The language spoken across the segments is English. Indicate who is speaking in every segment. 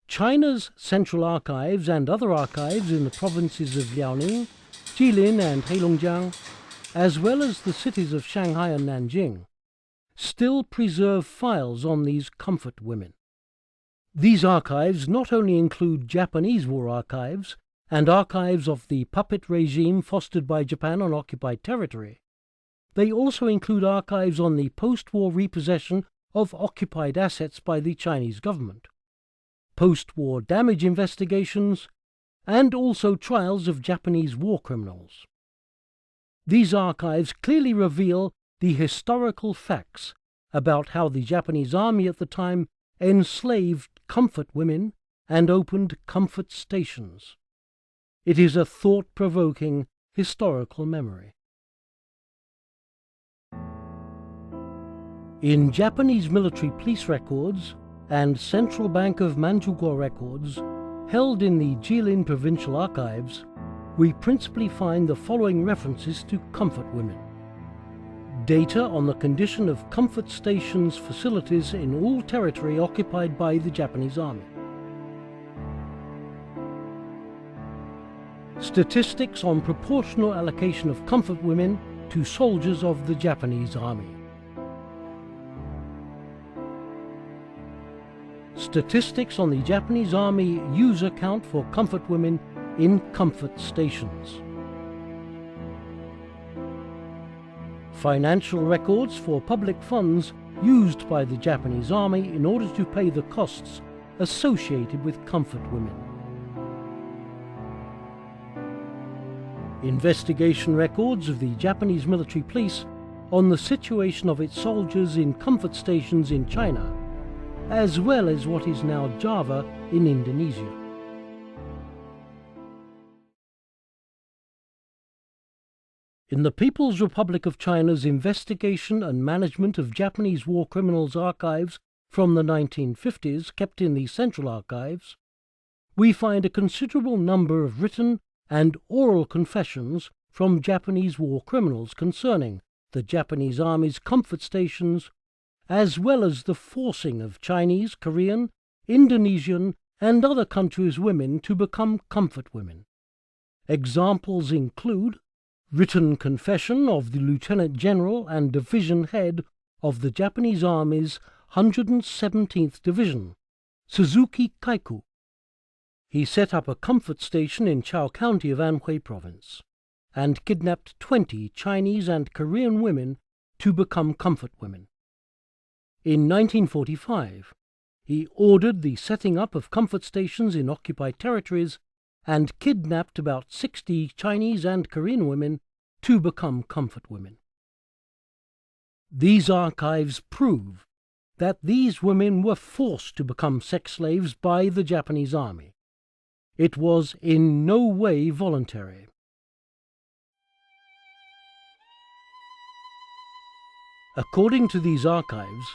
Speaker 1: China's Central Archives and other archives in the provinces of Liaoning, Jilin and Heilongjiang, as well as the cities of Shanghai and Nanjing, still preserve files on these comfort women. These archives not only include Japanese war archives and archives of the puppet regime fostered by Japan on occupied territory, they also include archives on the post-war repossession of occupied assets by the Chinese government, post-war damage investigations, and also trials of Japanese war criminals. These archives clearly reveal the historical facts about how the Japanese army at the time enslaved comfort women and opened comfort stations. It is a thought-provoking historical memory. In Japanese military police records and Central Bank of Manchukuo records held in the Jilin Provincial Archives, we principally find the following references to comfort women. Data on the condition of comfort stations facilities in all territory occupied by the Japanese Army. Statistics on proportional allocation of comfort women to soldiers of the Japanese Army. Statistics on the Japanese Army user count for comfort women in comfort stations. Financial records for public funds used by the Japanese Army in order to pay the costs associated with comfort women. Investigation records of the Japanese military police on the situation of its soldiers in comfort stations in China, as well as what is now Java in Indonesia. In the People's Republic of China's investigation and management of Japanese war criminals archives from the 1950s, kept in the Central Archives, we find a considerable number of written and oral confessions from Japanese war criminals concerning the Japanese Army's comfort stations, as well as the forcing of Chinese, Korean, Indonesian, and other countries' women to become comfort women. Examples include written confession of the Lieutenant General and Division Head of the Japanese Army's 117th Division, Suzuki Kaiku. He set up a comfort station in Chao County of Anhui Province and kidnapped 20 Chinese and Korean women to become comfort women. In 1945, he ordered the setting up of comfort stations in occupied territories and kidnapped about 60 Chinese and Korean women to become comfort women. These archives prove that these women were forced to become sex slaves by the Japanese Army. It was in no way voluntary. According to these archives,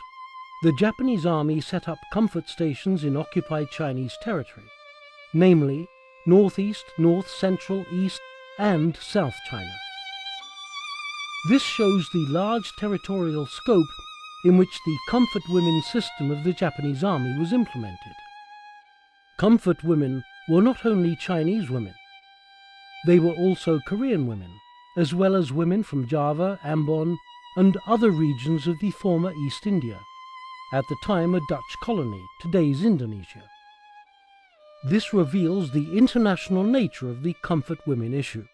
Speaker 1: the Japanese Army set up comfort stations in occupied Chinese territory, namely northeast, north, central, east, and south China. This shows the large territorial scope in which the comfort women system of the Japanese Army was implemented. Comfort women were not only Chinese women, they were also Korean women, as well as women from Java, Ambon, and other regions of the former East India, at the time a Dutch colony, today's Indonesia. This reveals the international nature of the comfort women issue.